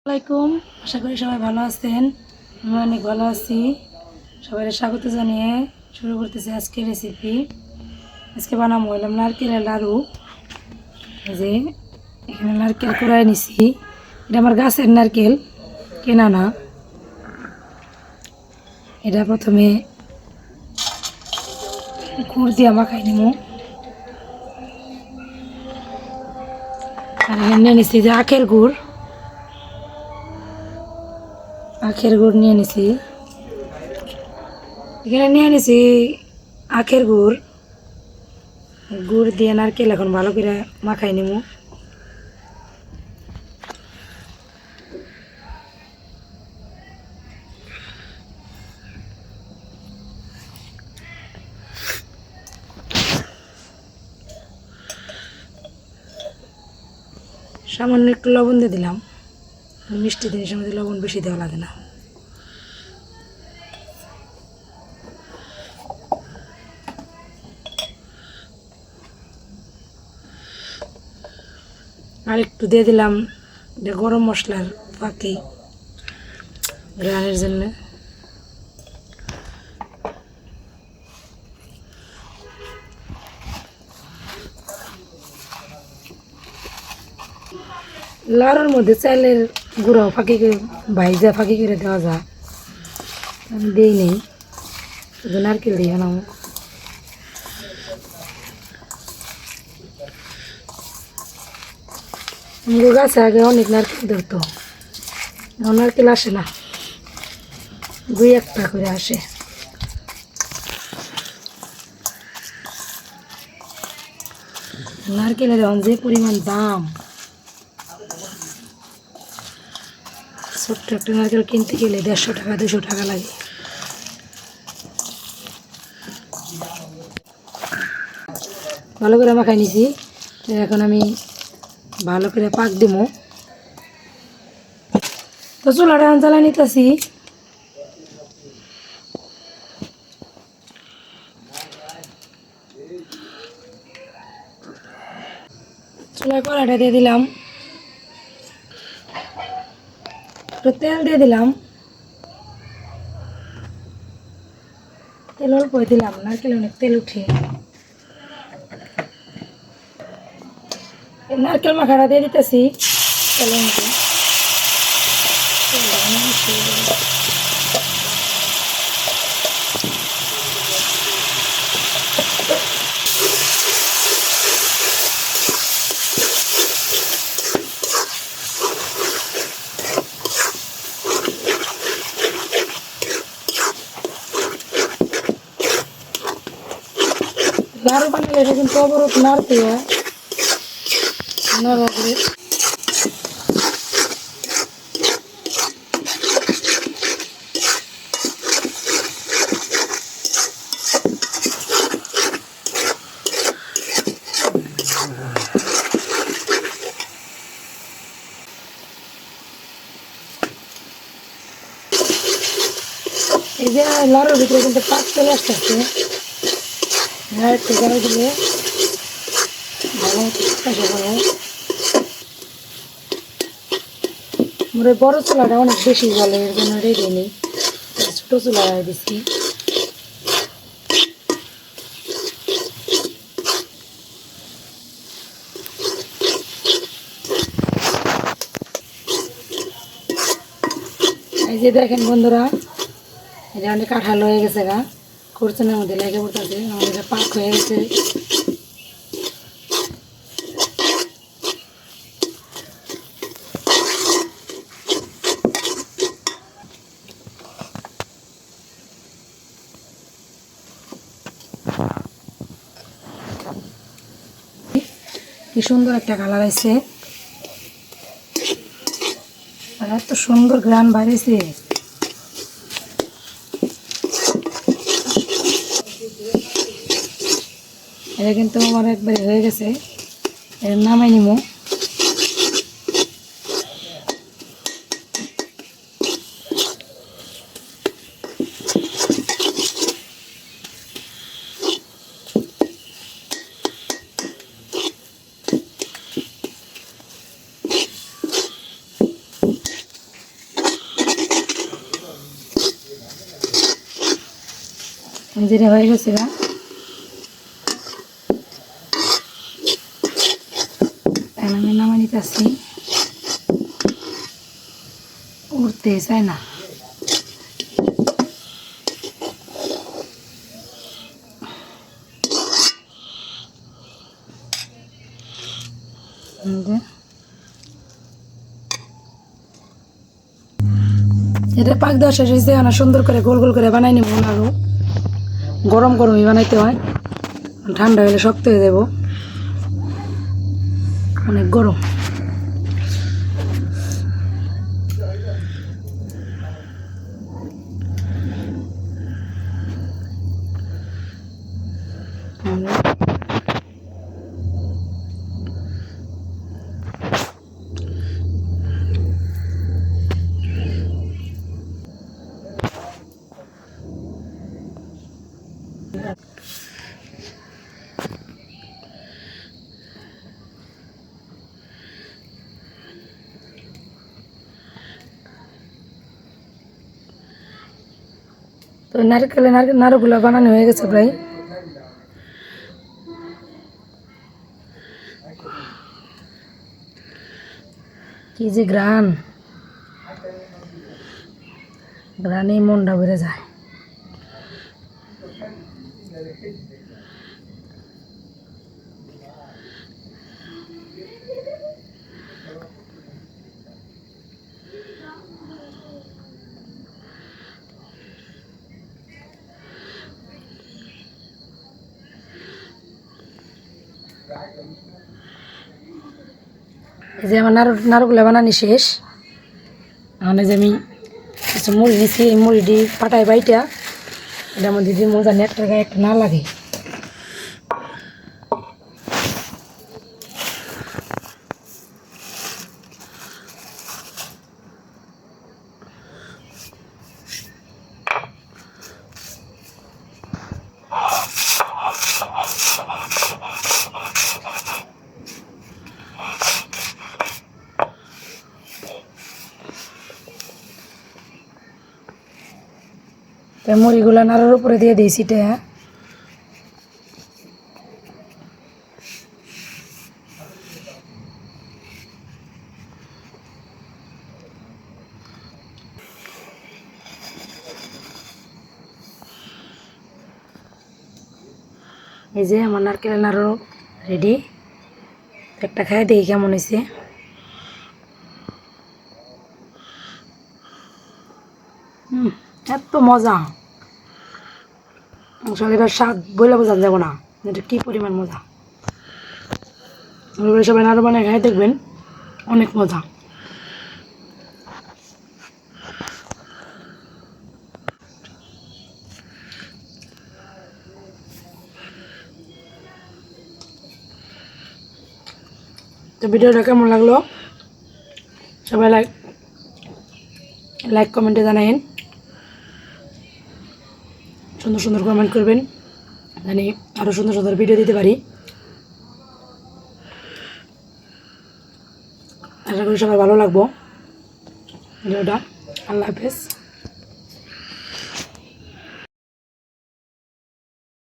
আসসালামাইকুম। আশা করি সবাই ভালো আছেন। আমি অনেক ভালো আছি। সবাই স্বাগত জানিয়ে শুরু করতেছি আজকের রেসিপি। আজকে বানাবো হলাম নারকেলের লাড়ু। এই যে এখানে নারকেল কুড়ায় নিছি। এটা আমার গাছের নারকেল, কেনা না। এটা প্রথমে গুড় দিয়ে মাখাই নিব। আর এখানে নিয়ে নিছি যে আখের গুড় নিয়ে নিছি। এখানে নিয়ে নিছি আখের গুড় দিয়ে নারকেল এখন ভালো করে মাখাই নিব। সামান্য একটু লবণ দিয়ে দিলাম। মিষ্টি জিনিসের মধ্যে লবণ বেশি দেওয়া লাগে না। আর একটু দিয়ে দিলাম যে গরম মশলার ফাঁকি গ্রানের জন্য। লাড়ুর মধ্যে চালের গুঁড়ো ফাঁকি করে ভাইজা ফাঁকি করে দেওয়া যায়। আমি দিই নেই, শুধু নারকেল দিয়ে বানাবো। আমাদের গাছে আগে অনেক নারকেল ধরতো, এখন নারকেল আসে না, দুই একটা করে আসে। নারকেলের এখন যে পরিমাণ দাম, ছোট্ট একটা নারকেল কিনতে গেলে 150 টাকা 200 টাকা লাগে। ভালো করে মাখাই নিছি। এখন আমি ভালো করে পাক দিব। তো চুলাটা জ্বালা নিতেছি। চুলায় কড়াইটা দিয়ে দিলাম, একটু তেল দিয়ে দিলাম। তেল অল্প দিলাম, নারকেল অনেক তেল উঠে। নারকেল মাখাটা দিয়ে দিতেছি তেলের মধ্যে। লাড়ু বানালে এটা কিন্তু অবরোধ নাড়তে হয়, না রাখলে। এই যে লাড়ুর ভিতরে কিন্তু পাক চলে আসতেছে। একটু করে দিলে ভালো কষা হবে। মোর বড় চুলাটা অনেক বেশি জলে, এর জন্য রেডি নেই, ছোটো চুলায় দিচ্ছি। এই যে দেখেন বন্ধুরা, এটা অনেক কাঁঠাল হয়ে গেছে গা, খুরচনের মধ্যে লেগে পড়তেছে। আমাদের পাক হয়ে গেছে। কি সুন্দর একটা কালার আছে, আর এত সুন্দর গ্রান বাইরেছে। এটা কিন্তু আমার একবারে হয়ে গেছে, এর নামাই নিব। জিরে হয়ে গেছে না, আমি নামা নিতেছি। উঠতে চাই না, এটা পাক দেওয়া শেষ হয়েছে। সুন্দর করে গোল গোল করে বানাই নিব। আরও গরম গরমই বানাইতে হয়, ঠান্ডা হলে শক্ত হয়ে যাব, অনেক গরম। তো নাড়ুগুলো বানানো হয়ে গেছে প্রায়। কি যে ঘ্রাণে মনটা ভরে যায়। এই যে আমার নাড়ুগুলো বানানি শেষ। মানে যে আমি কিছু মুড়ি নিচ্ছি, এই মুড়িটি পাটায় বাইটা এটার মধ্যে দিয়ে মজা নিয়ে একটা গায়ে একটা না লাগে। তো মুড়িগুলো নাড়ার উপরে দিয়ে দিই সিটে। এই যে আমার নারকেলের নাড়ু রেডি। একটা খাই দেখি কেমন হয়েছে। এত মজা, আসলে এটার স্বাদ বলে বোঝানো যাবো না, এটা কী পরিমাণ মজা। সবাই নাড়ু বানায় খাই দেখবেন, অনেক মজা। তো ভিডিওটা কেমন লাগলো সবাই লাইক কমেন্টে জানাইন, সুন্দর সুন্দর কমেন্ট করবেন, জানি আরও সুন্দর সুন্দর ভিডিও দিতে পারি। আশা করি সবার ভালো লাগবো ভিডিওটা। আল্লাহ হাফেজ।